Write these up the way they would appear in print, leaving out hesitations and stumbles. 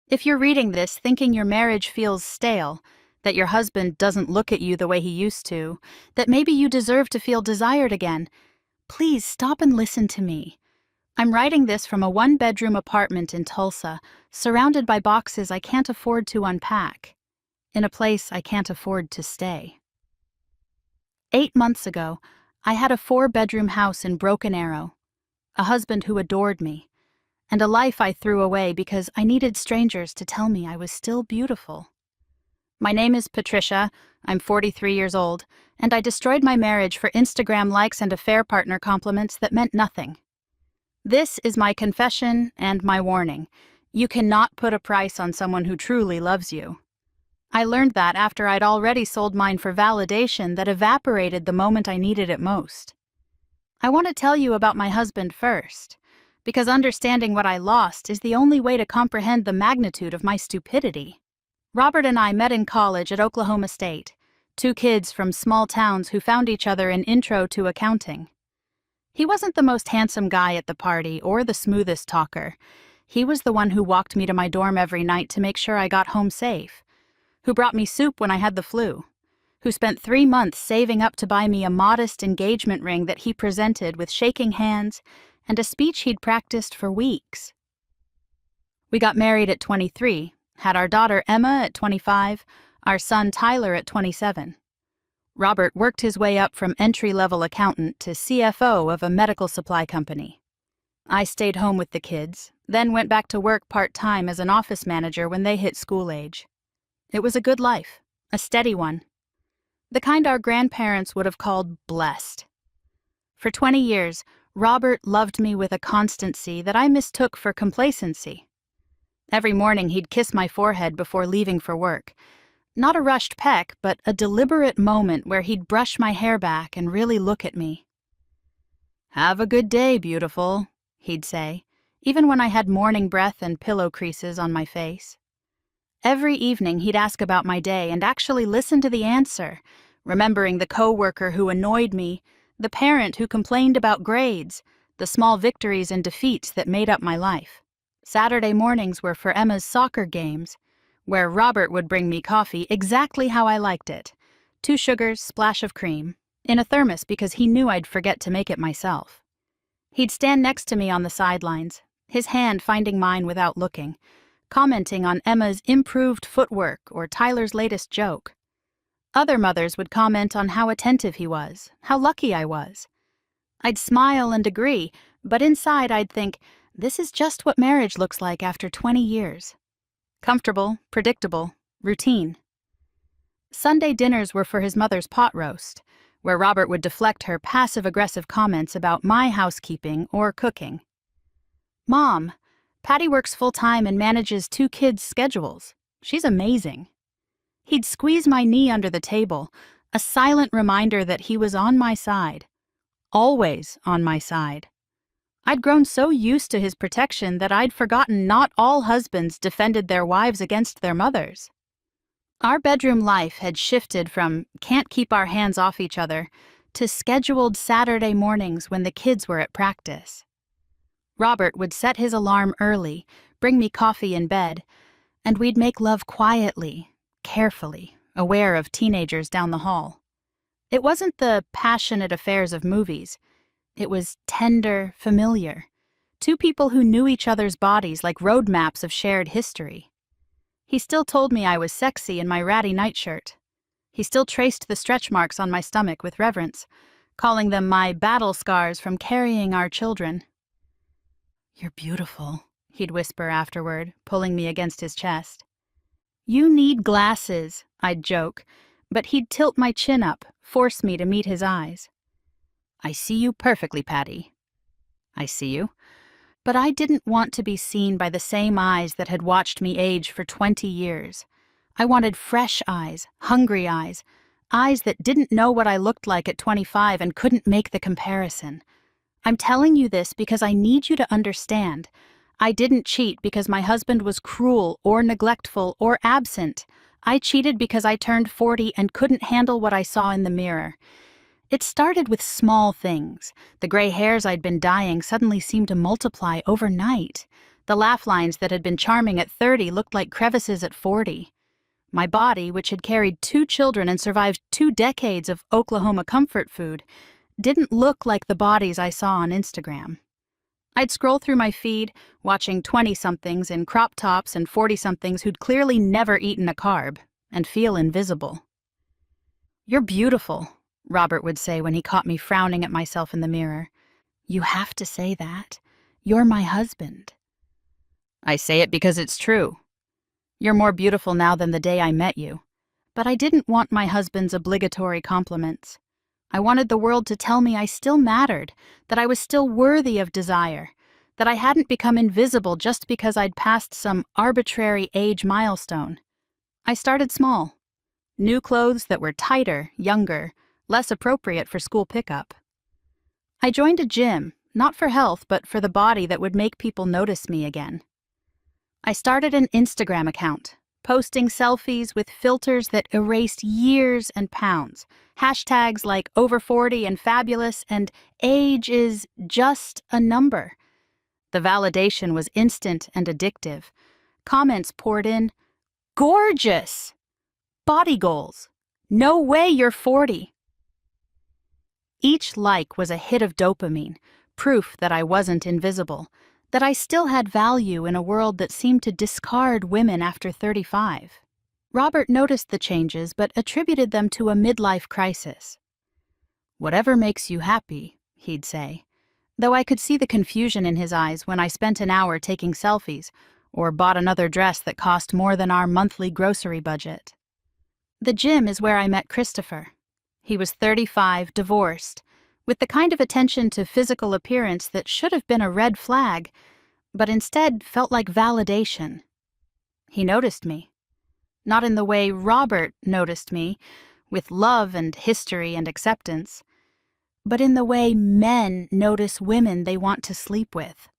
If you're reading this thinking your marriage feels stale, that your husband doesn't look at you the way he used to, that maybe you deserve to feel desired again, please stop and listen to me. I'm writing this from a one-bedroom apartment in Tulsa, surrounded by boxes I can't afford to unpack, in a place I can't afford to stay. 8 months ago, I had a 4-bedroom house in Broken Arrow, a husband who adored me, and a life I threw away because I needed strangers to tell me I was still beautiful. My name is Patricia, I'm 43 years old, and I destroyed my marriage for Instagram likes and affair partner compliments that meant nothing. This is my confession and my warning. You cannot put a price on someone who truly loves you. I learned that after I'd already sold mine for validation that evaporated the moment I needed it most. I want to tell you about my husband first, because understanding what I lost is the only way to comprehend the magnitude of my stupidity. Robert and I met in college at Oklahoma State, 2 kids from small towns who found each other in Intro to Accounting. He wasn't the most handsome guy at the party or the smoothest talker. He was the one who walked me to my dorm every night to make sure I got home safe, who brought me soup when I had the flu, who spent 3 months saving up to buy me a modest engagement ring that he presented with shaking hands and a speech he'd practiced for weeks. We got married at 23, had our daughter Emma at 25, our son Tyler at 27. Robert worked his way up from entry-level accountant to CFO of a medical supply company. I stayed home with the kids, then went back to work part-time as an office manager when they hit school age. It was a good life, a steady one. The kind our grandparents would have called blessed. For 20 years, Robert loved me with a constancy that I mistook for complacency. Every morning he'd kiss my forehead before leaving for work. Not a rushed peck, but a deliberate moment where he'd brush my hair back and really look at me. "Have a good day, beautiful," he'd say, even when I had morning breath and pillow creases on my face. Every evening he'd ask about my day and actually listen to the answer, remembering the coworker who annoyed me, the parent who complained about grades, the small victories and defeats that made up my life. Saturday mornings were for Emma's soccer games, where Robert would bring me coffee exactly how I liked it, 2 sugars, splash of cream, in a thermos because he knew I'd forget to make it myself. He'd stand next to me on the sidelines, his hand finding mine without looking, commenting on Emma's improved footwork or Tyler's latest joke. Other mothers would comment on how attentive he was, how lucky I was. I'd smile and agree, but inside I'd think, this is just what marriage looks like after 20 years. Comfortable, predictable, routine. Sunday dinners were for his mother's pot roast, where Robert would deflect her passive-aggressive comments about my housekeeping or cooking. "Mom, Patty works full-time and manages 2 kids' schedules. She's amazing." He'd squeeze my knee under the table, a silent reminder that he was on my side. Always on my side. I'd grown so used to his protection that I'd forgotten not all husbands defended their wives against their mothers. Our bedroom life had shifted from can't keep our hands off each other to scheduled Saturday mornings when the kids were at practice. Robert would set his alarm early, bring me coffee in bed, and we'd make love quietly, carefully, aware of teenagers down the hall. It wasn't the passionate affairs of movies. It was tender, familiar. 2 people who knew each other's bodies like road maps of shared history. He still told me I was sexy in my ratty nightshirt. He still traced the stretch marks on my stomach with reverence, calling them my battle scars from carrying our children. "You're beautiful," he'd whisper afterward, pulling me against his chest. "You need glasses," I'd joke, but he'd tilt my chin up, force me to meet his eyes. "I see you perfectly, Patty." "I see you." But I didn't want to be seen by the same eyes that had watched me age for 20 years. I wanted fresh eyes, hungry eyes, eyes that didn't know what I looked like at 25 and couldn't make the comparison. I'm telling you this because I need you to understand. I didn't cheat because my husband was cruel or neglectful or absent. I cheated because I turned 40 and couldn't handle what I saw in the mirror. It started with small things. The gray hairs I'd been dyeing suddenly seemed to multiply overnight. The laugh lines that had been charming at 30 looked like crevices at 40. My body, which had carried 2 children and survived 2 decades of Oklahoma comfort food, didn't look like the bodies I saw on Instagram. I'd scroll through my feed, watching 20-somethings in crop tops and 40-somethings who'd clearly never eaten a carb, and feel invisible. "You're beautiful," Robert would say when he caught me frowning at myself in the mirror. "You have to say that. You're my husband." "I say it because it's true. You're more beautiful now than the day I met you." But I didn't want my husband's obligatory compliments. I wanted the world to tell me I still mattered, that I was still worthy of desire, that I hadn't become invisible just because I'd passed some arbitrary age milestone. I started small. New clothes that were tighter, younger, less appropriate for school pickup. I joined a gym, not for health, but for the body that would make people notice me again. I started an Instagram account, posting selfies with filters that erased years and pounds, hashtags like over 40 and fabulous, and age is just a number. The validation was instant and addictive. Comments poured in, "Gorgeous! Body goals! No way you're 40! Each like was a hit of dopamine, proof that I wasn't invisible, that I still had value in a world that seemed to discard women after 35. Robert noticed the changes but attributed them to a midlife crisis. "Whatever makes you happy," he'd say, though I could see the confusion in his eyes when I spent an hour taking selfies or bought another dress that cost more than our monthly grocery budget. The gym is where I met Christopher. He was 35, divorced, with the kind of attention to physical appearance that should have been a red flag, but instead felt like validation. He noticed me. Not in the way Robert noticed me, with love and history and acceptance, but in the way men notice women they want to sleep with.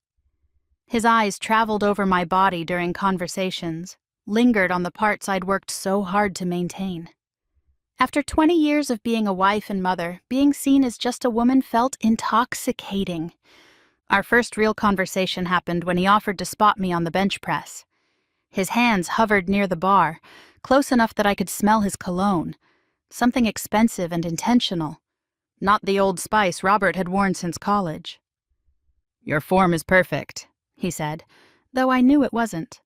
His eyes traveled over my body during conversations, lingered on the parts I'd worked so hard to maintain. After 20 years of being a wife and mother, being seen as just a woman felt intoxicating. Our first real conversation happened when he offered to spot me on the bench press. His hands hovered near the bar, close enough that I could smell his cologne, something expensive and intentional, not the Old Spice Robert had worn since college. "Your form is perfect," he said, though I knew it wasn't.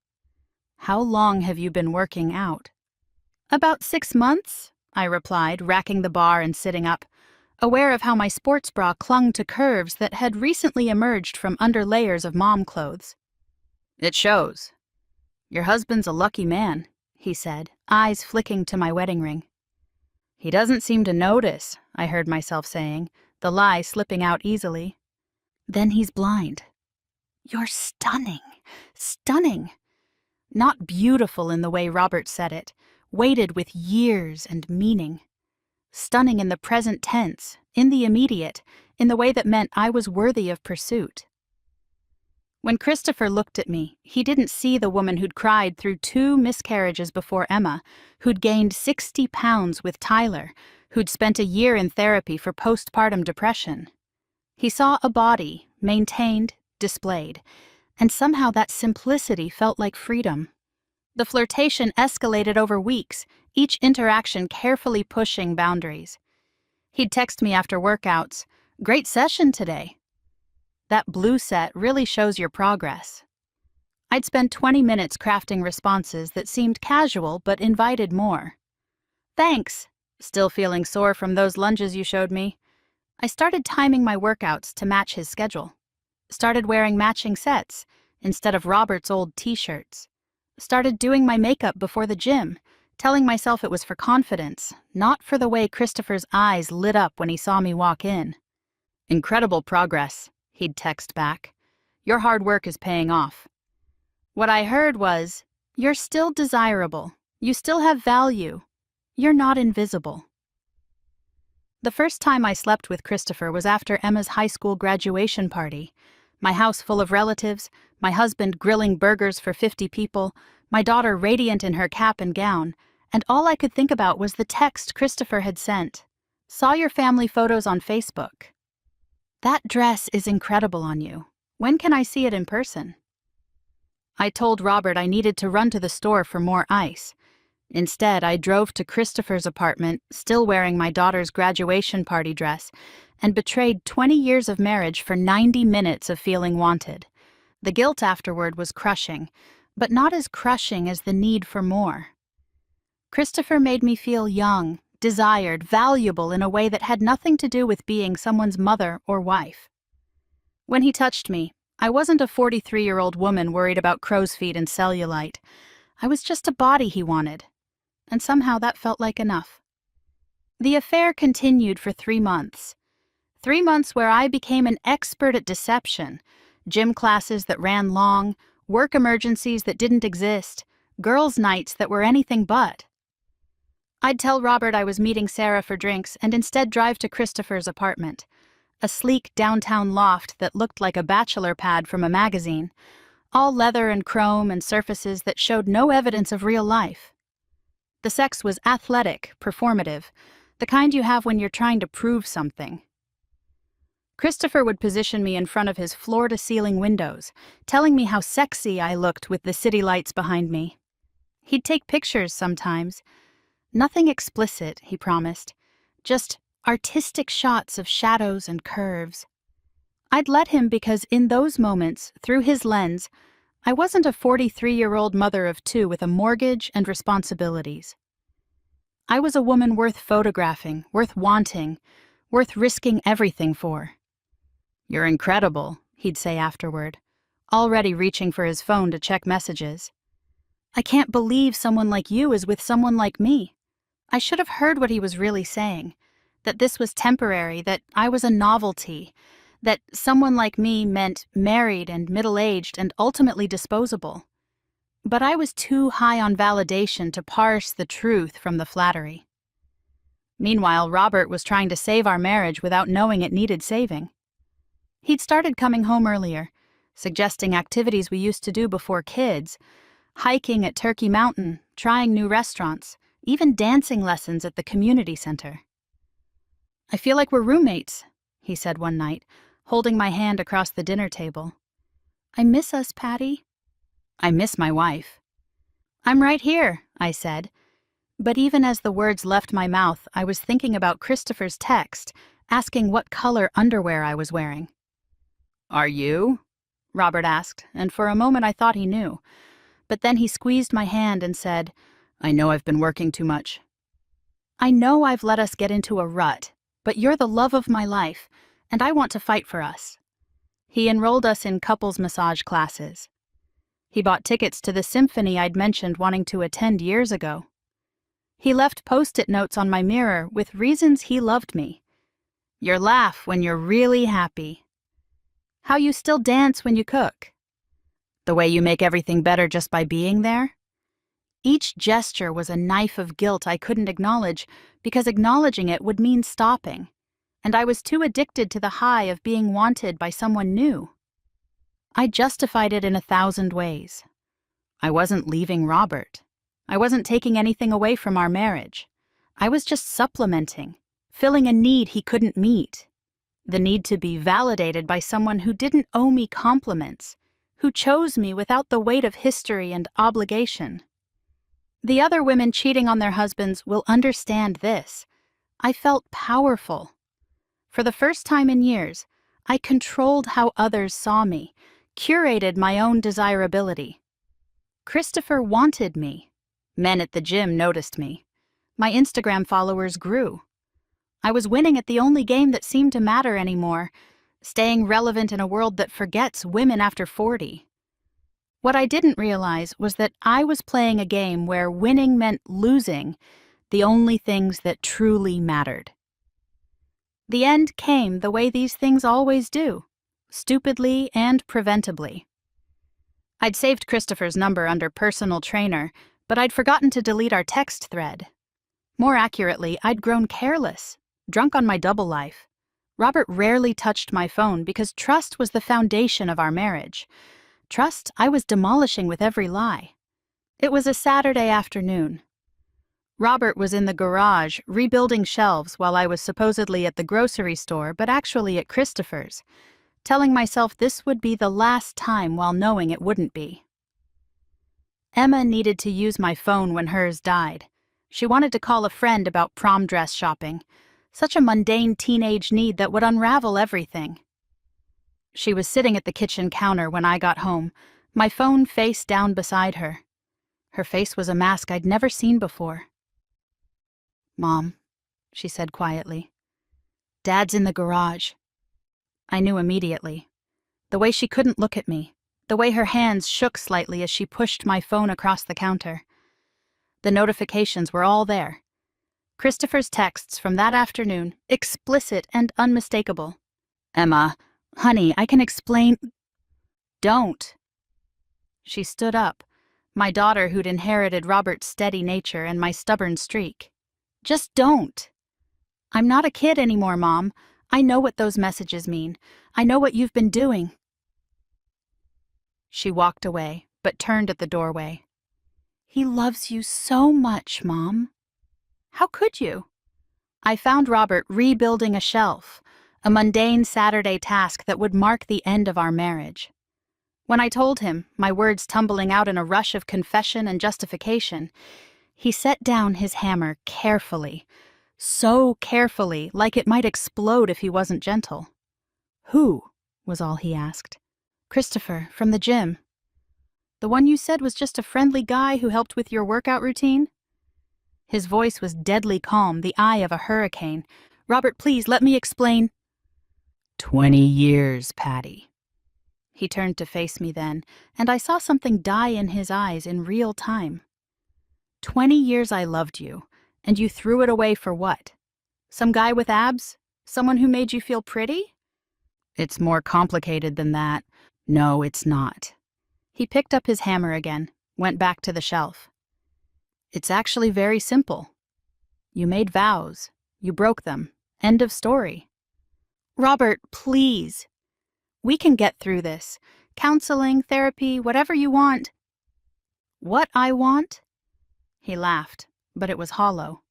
"How long have you been working out?" "About 6 months," I replied, racking the bar and sitting up, aware of how my sports bra clung to curves that had recently emerged from under layers of mom clothes. "It shows. Your husband's a lucky man," he said, eyes flicking to my wedding ring. "He doesn't seem to notice," I heard myself saying, the lie slipping out easily. "Then he's blind." "You're stunning, stunning." Not beautiful in the way Robert said it, weighted with years and meaning. Stunning in the present tense, in the immediate, in the way that meant I was worthy of pursuit. When Christopher looked at me, he didn't see the woman who'd cried through 2 miscarriages before Emma, who'd gained 60 pounds with Tyler, who'd spent a year in therapy for postpartum depression. He saw a body, maintained, displayed, and somehow that simplicity felt like freedom. The flirtation escalated over weeks, each interaction carefully pushing boundaries. He'd text me after workouts, "Great session today." "That blue set really shows your progress." I'd spend 20 minutes crafting responses that seemed casual but invited more. "Thanks. Still feeling sore from those lunges you showed me." I started timing my workouts to match his schedule. Started wearing matching sets instead of Robert's old t-shirts. Started doing my makeup before the gym, telling myself it was for confidence, not for the way Christopher's eyes lit up when he saw me walk in. "Incredible progress," he'd text back. "Your hard work is paying off." What I heard was, "You're still desirable. You still have value. You're not invisible." The first time I slept with Christopher was after Emma's high school graduation party. My house full of relatives, my husband grilling burgers for 50 people, my daughter radiant in her cap and gown, and all I could think about was the text Christopher had sent. "Saw your family photos on Facebook. That dress is incredible on you. When can I see it in person?" I told Robert I needed to run to the store for more ice. Instead, I drove to Christopher's apartment, still wearing my daughter's graduation party dress, and betrayed 20 years of marriage for 90 minutes of feeling wanted. The guilt afterward was crushing, but not as crushing as the need for more. Christopher made me feel young, desired, valuable in a way that had nothing to do with being someone's mother or wife. When he touched me, I wasn't a 43-year-old woman worried about crow's feet and cellulite. I was just a body he wanted, and somehow that felt like enough. The affair continued for 3 months. 3 months where I became an expert at deception, gym classes that ran long, work emergencies that didn't exist, girls' nights that were anything but. I'd tell Robert I was meeting Sarah for drinks and instead drive to Christopher's apartment, a sleek downtown loft that looked like a bachelor pad from a magazine, all leather and chrome and surfaces that showed no evidence of real life. The sex was athletic, performative, the kind you have when you're trying to prove something. Christopher would position me in front of his floor-to-ceiling windows, telling me how sexy I looked with the city lights behind me. He'd take pictures sometimes. Nothing explicit, he promised, just artistic shots of shadows and curves. I'd let him because in those moments, through his lens, I wasn't a 43-year-old mother of 2 with a mortgage and responsibilities. I was a woman worth photographing, worth wanting, worth risking everything for. "You're incredible," he'd say afterward, already reaching for his phone to check messages. "I can't believe someone like you is with someone like me." I should have heard what he was really saying, that this was temporary, that I was a novelty, that someone like me meant married and middle-aged and ultimately disposable. But I was too high on validation to parse the truth from the flattery. Meanwhile, Robert was trying to save our marriage without knowing it needed saving. He'd started coming home earlier, suggesting activities we used to do before kids, hiking at Turkey Mountain, trying new restaurants, even dancing lessons at the community center. "I feel like we're roommates," he said one night, holding my hand across the dinner table. "I miss us, Patty." "I miss my wife." "I'm right here," I said. But even as the words left my mouth, I was thinking about Christopher's text, asking what color underwear I was wearing. "Are you?" Robert asked, and for a moment I thought he knew. But then he squeezed my hand and said, "I know I've been working too much." "I know I've let us get into a rut, but you're the love of my life, and I want to fight for us." He enrolled us in couples massage classes. He bought tickets to the symphony I'd mentioned wanting to attend years ago. He left post-it notes on my mirror with reasons he loved me. "Your laugh when you're really happy. How you still dance when you cook. The way you make everything better just by being there." Each gesture was a knife of guilt I couldn't acknowledge because acknowledging it would mean stopping, and I was too addicted to the high of being wanted by someone new. I justified it in 1,000 ways. I wasn't leaving Robert. I wasn't taking anything away from our marriage. I was just supplementing, filling a need he couldn't meet. The need to be validated by someone who didn't owe me compliments, who chose me without the weight of history and obligation. The other women cheating on their husbands will understand this. I felt powerful. For the first time in years, I controlled how others saw me, curated my own desirability. Christopher wanted me. Men at the gym noticed me. My Instagram followers grew. I was winning at the only game that seemed to matter anymore, staying relevant in a world that forgets women after 40. What I didn't realize was that I was playing a game where winning meant losing the only things that truly mattered. The end came the way these things always do, stupidly and preventably. I'd saved Christopher's number under personal trainer, but I'd forgotten to delete our text thread. More accurately, I'd grown careless, drunk on my double life. Robert rarely touched my phone because trust was the foundation of our marriage. Trust I was demolishing with every lie. It was a Saturday afternoon. Robert was in the garage rebuilding shelves while I was supposedly at the grocery store, but actually at Christopher's, telling myself this would be the last time while knowing it wouldn't be. Emma needed to use my phone when hers died. She wanted to call a friend about prom dress shopping. Such a mundane teenage need that would unravel everything. She was sitting at the kitchen counter when I got home, my phone face down beside her. Her face was a mask I'd never seen before. "Mom," she said quietly. "Dad's in the garage." I knew immediately. The way she couldn't look at me, the way her hands shook slightly as she pushed my phone across the counter. The notifications were all there. Christopher's texts from that afternoon, explicit and unmistakable. "Emma, honey, I can explain—" "Don't." She stood up, my daughter who'd inherited Robert's steady nature and my stubborn streak. "Just don't. I'm not a kid anymore, Mom. I know what those messages mean. I know what you've been doing." She walked away, but turned at the doorway. "He loves you so much, Mom." "How could you?" I found Robert rebuilding a shelf, a mundane Saturday task that would mark the end of our marriage. When I told him, my words tumbling out in a rush of confession and justification, he set down his hammer carefully, so carefully, like it might explode if he wasn't gentle. "Who?" was all he asked. "Christopher, from the gym." "The one you said was just a friendly guy who helped with your workout routine?" His voice was deadly calm, the eye of a hurricane. "Robert, please, let me explain." 20 years, Patty." He turned to face me then, and I saw something die in his eyes in real time. 20 years I loved you, and you threw it away for what? Some guy with abs? Someone who made you feel pretty? "It's more complicated than that." "No, it's not." He picked up his hammer again, went back to the shelf. "It's actually very simple. You made vows. You broke them. End of story." "Robert, please. We can get through this. Counseling, therapy, whatever you want." "What I want?" He laughed, but it was hollow.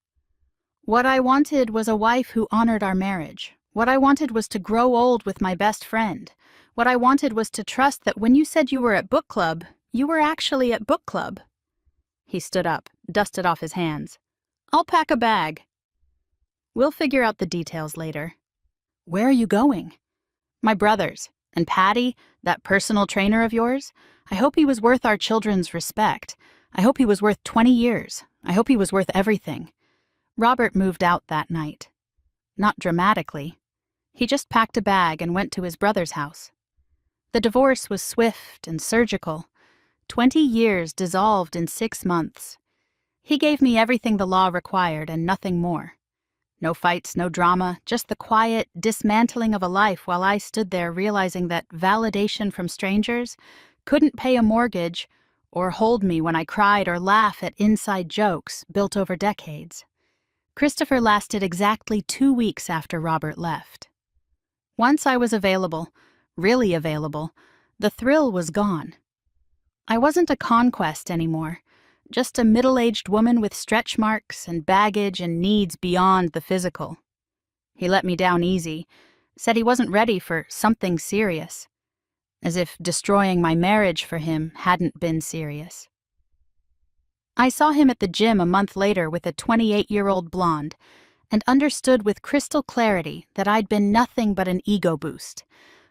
"What I wanted was a wife who honored our marriage. What I wanted was to grow old with my best friend. What I wanted was to trust that when you said you were at book club, you were actually at book club." He stood up, dusted off his hands. "I'll pack a bag. We'll figure out the details later." "Where are you going?" "My brother's. And Patty, that personal trainer of yours, I hope he was worth our children's respect. I hope he was worth 20 years. I hope he was worth everything." Robert moved out that night. Not dramatically. He just packed a bag and went to his brother's house. The divorce was swift and surgical. 20 years dissolved in 6 months. He gave me everything the law required and nothing more. No fights, no drama, just the quiet dismantling of a life while I stood there realizing that validation from strangers couldn't pay a mortgage or hold me when I cried or laugh at inside jokes built over decades. Christopher lasted exactly 2 weeks after Robert left. Once I was available, really available, the thrill was gone. I wasn't a conquest anymore. Just a middle-aged woman with stretch marks and baggage and needs beyond the physical. He let me down easy, said he wasn't ready for something serious, as if destroying my marriage for him hadn't been serious. I saw him at the gym a month later with a 28-year-old blonde and understood with crystal clarity that I'd been nothing but an ego boost,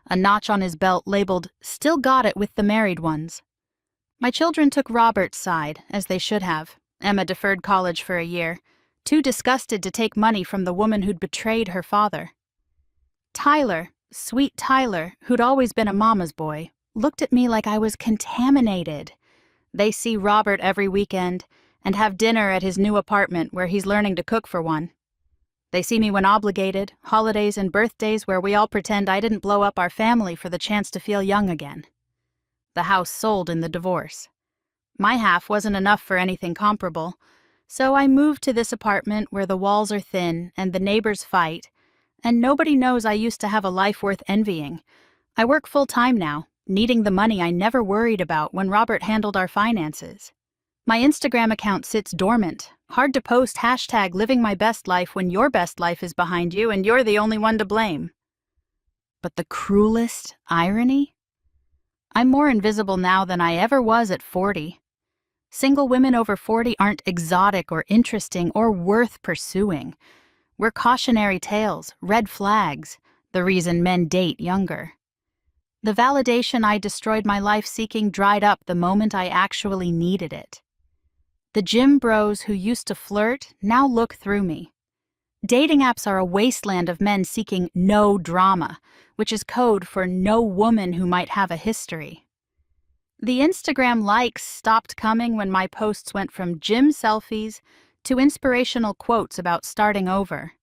a notch on his belt labeled, "Still got it with the married ones." My children took Robert's side, as they should have. Emma deferred college for a year, too disgusted to take money from the woman who'd betrayed her father. Tyler, sweet Tyler, who'd always been a mama's boy, looked at me like I was contaminated. They see Robert every weekend and have dinner at his new apartment where he's learning to cook for one. They see me when obligated, holidays and birthdays where we all pretend I didn't blow up our family for the chance to feel young again. The house sold in the divorce. My half wasn't enough for anything comparable, so I moved to this apartment where the walls are thin and the neighbors fight, and nobody knows I used to have a life worth envying. I work full-time now, needing the money I never worried about when Robert handled our finances. My Instagram account sits dormant, hard to post hashtag living my best life when your best life is behind you and you're the only one to blame. But the cruelest irony? I'm more invisible now than I ever was at 40. Single women over 40 aren't exotic or interesting or worth pursuing. We're cautionary tales, red flags, the reason men date younger. The validation I destroyed my life seeking dried up the moment I actually needed it. The gym bros who used to flirt now look through me. Dating apps are a wasteland of men seeking no drama, which is code for no woman who might have a history. The Instagram likes stopped coming when my posts went from gym selfies to inspirational quotes about starting over.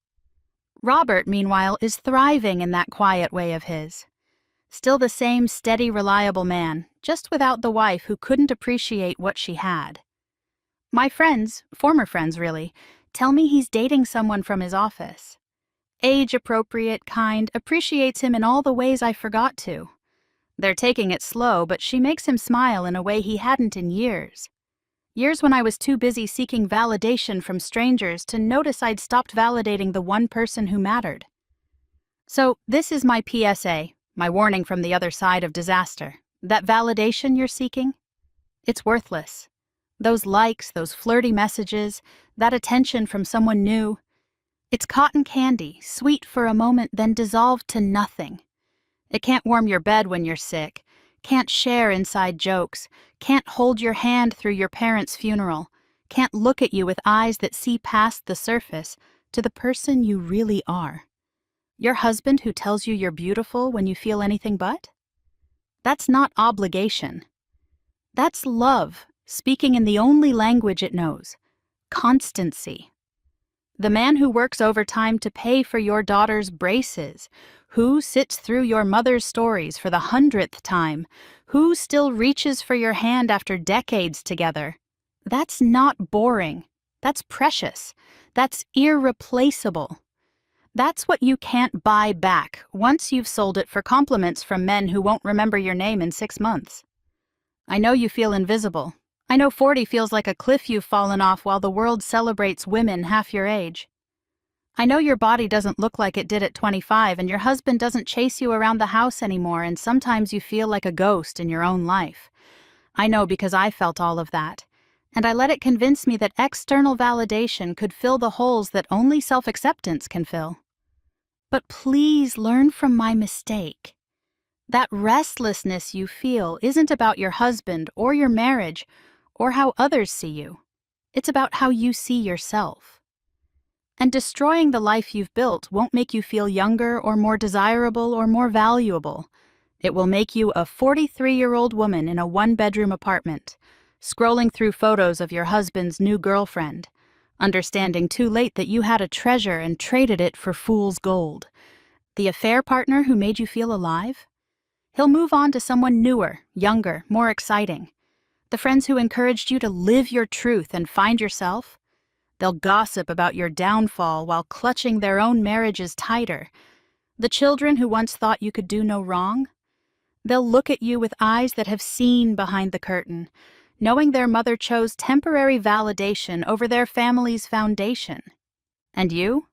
Robert, meanwhile, is thriving in that quiet way of his. Still the same steady, reliable man, just without the wife who couldn't appreciate what she had. My friends, former friends really, tell me he's dating someone from his office. Age-appropriate, kind, appreciates him in all the ways I forgot to. They're taking it slow, but she makes him smile in a way he hadn't in years. Years when I was too busy seeking validation from strangers to notice I'd stopped validating the one person who mattered. So this is my PSA, my warning from the other side of disaster. That validation you're seeking? It's worthless. Those likes, those flirty messages, that attention from someone new. It's cotton candy, sweet for a moment, then dissolved to nothing. It can't warm your bed when you're sick, can't share inside jokes, can't hold your hand through your parents' funeral, can't look at you with eyes that see past the surface to the person you really are. Your husband who tells you you're beautiful when you feel anything but? That's not obligation. That's love, speaking in the only language it knows, constancy. The man who works overtime to pay for your daughter's braces, who sits through your mother's stories for the 100th time, who still reaches for your hand after decades together. That's not boring. That's precious. That's irreplaceable. That's what you can't buy back once you've sold it for compliments from men who won't remember your name in 6 months. I know you feel invisible. I know 40 feels like a cliff you've fallen off while the world celebrates women half your age. I know your body doesn't look like it did at 25 and your husband doesn't chase you around the house anymore and sometimes you feel like a ghost in your own life. I know because I felt all of that. And I let it convince me that external validation could fill the holes that only self-acceptance can fill. But please learn from my mistake. That restlessness you feel isn't about your husband or your marriage or how others see you. It's about how you see yourself. And destroying the life you've built won't make you feel younger or more desirable or more valuable. It will make you a 43-year-old woman in a one-bedroom apartment, scrolling through photos of your husband's new girlfriend, understanding too late that you had a treasure and traded it for fool's gold. The affair partner who made you feel alive? He'll move on to someone newer, younger, more exciting. The friends who encouraged you to live your truth and find yourself? They'll gossip about your downfall while clutching their own marriages tighter. The children who once thought you could do no wrong? They'll look at you with eyes that have seen behind the curtain, knowing their mother chose temporary validation over their family's foundation. And you?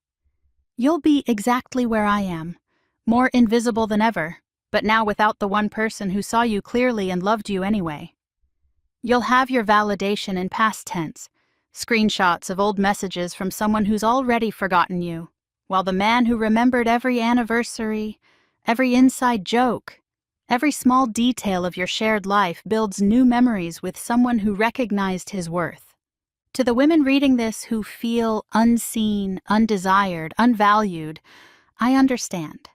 You'll be exactly where I am, more invisible than ever, but now without the one person who saw you clearly and loved you anyway. You'll have your validation in past tense, screenshots of old messages from someone who's already forgotten you, while the man who remembered every anniversary, every inside joke, every small detail of your shared life builds new memories with someone who recognized his worth. To the women reading this who feel unseen, undesired, unvalued, I understand.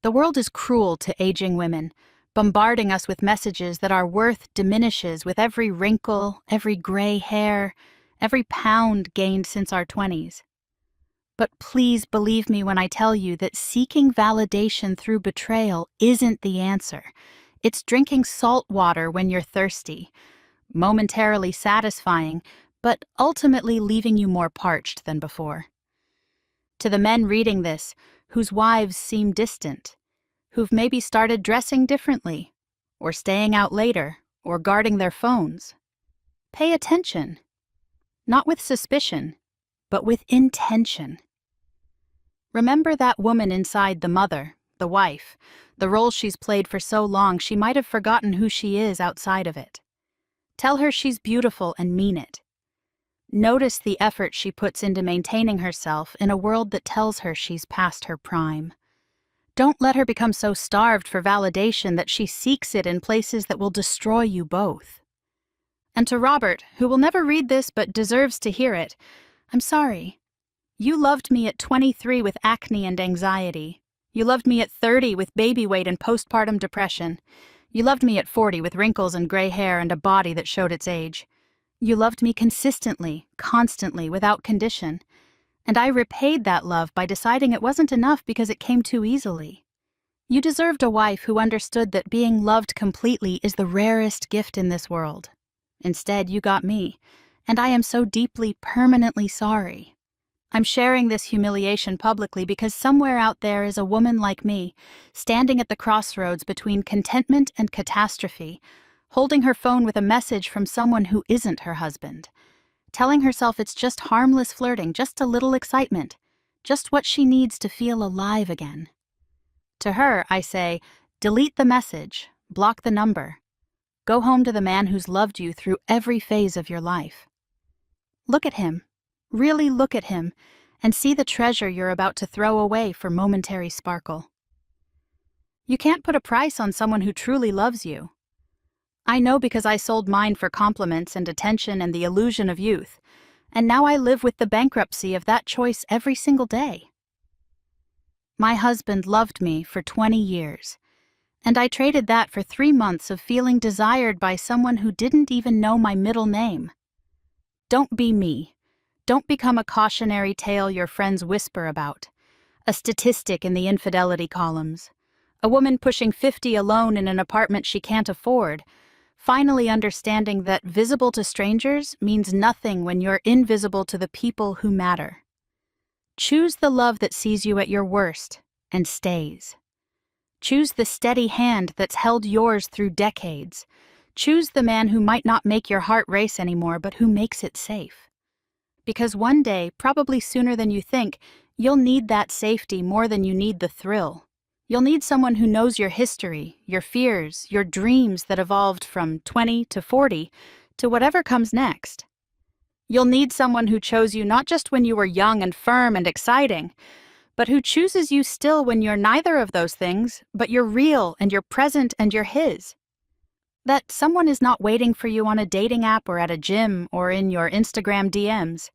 The world is cruel to aging women, bombarding us with messages that our worth diminishes with every wrinkle, every gray hair, every pound gained since our 20s. But please believe me when I tell you that seeking validation through betrayal isn't the answer. It's drinking salt water when you're thirsty, momentarily satisfying, but ultimately leaving you more parched than before. To the men reading this, whose wives seem distant, who've maybe started dressing differently, or staying out later, or guarding their phones, pay attention. Not with suspicion, but with intention. Remember that woman inside the mother, the wife, the role she's played for so long she might have forgotten who she is outside of it. Tell her she's beautiful and mean it. Notice the effort she puts into maintaining herself in a world that tells her she's past her prime. Don't let her become so starved for validation that she seeks it in places that will destroy you both. And to Robert, who will never read this but deserves to hear it, I'm sorry. You loved me at 23 with acne and anxiety. You loved me at 30 with baby weight and postpartum depression. You loved me at 40 with wrinkles and gray hair and a body that showed its age. You loved me consistently, constantly, without condition. And I repaid that love by deciding it wasn't enough because it came too easily. You deserved a wife who understood that being loved completely is the rarest gift in this world. Instead, you got me, and I am so deeply, permanently sorry. I'm sharing this humiliation publicly because somewhere out there is a woman like me, standing at the crossroads between contentment and catastrophe, holding her phone with a message from someone who isn't her husband, telling herself it's just harmless flirting, just a little excitement, just what she needs to feel alive again. To her, I say, delete the message, block the number. Go home to the man who's loved you through every phase of your life. Look at him, really look at him, and see the treasure you're about to throw away for momentary sparkle. You can't put a price on someone who truly loves you. I know because I sold mine for compliments and attention and the illusion of youth, and now I live with the bankruptcy of that choice every single day. My husband loved me for 20 years, and I traded that for 3 months of feeling desired by someone who didn't even know my middle name. Don't be me. Don't become a cautionary tale your friends whisper about, a statistic in the infidelity columns, a woman pushing 50 alone in an apartment she can't afford, finally understanding that visible to strangers means nothing when you're invisible to the people who matter. Choose the love that sees you at your worst and stays. Choose the steady hand that's held yours through decades. Choose the man who might not make your heart race anymore, but who makes it safe. Because one day, probably sooner than you think, you'll need that safety more than you need the thrill. You'll need someone who knows your history, your fears, your dreams that evolved from 20 to 40 to whatever comes next. You'll need someone who chose you not just when you were young and firm and exciting, but who chooses you still when you're neither of those things, but you're real and you're present and you're his. That someone is not waiting for you on a dating app or at a gym or in your Instagram DMs.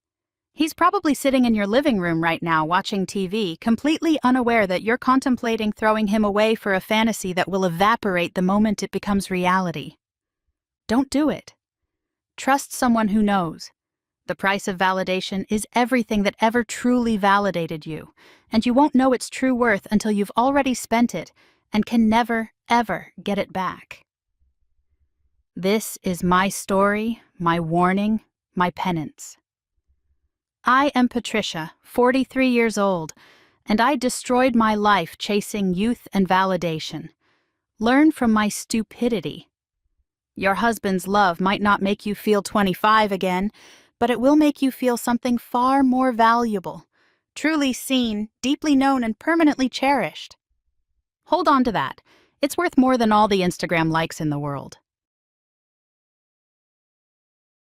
He's probably sitting in your living room right now watching TV, completely unaware that you're contemplating throwing him away for a fantasy that will evaporate the moment it becomes reality. Don't do it. Trust someone who knows. The price of validation is everything that ever truly validated you, and you won't know its true worth until you've already spent it and can never, ever get it back. This is my story, my warning, my penance. I am Patricia, 43 years old, and I destroyed my life chasing youth and validation. Learn from my stupidity. Your husband's love might not make you feel 25 again, but it will make you feel something far more valuable, truly seen, deeply known, and permanently cherished. Hold on to that. It's worth more than all the Instagram likes in the world.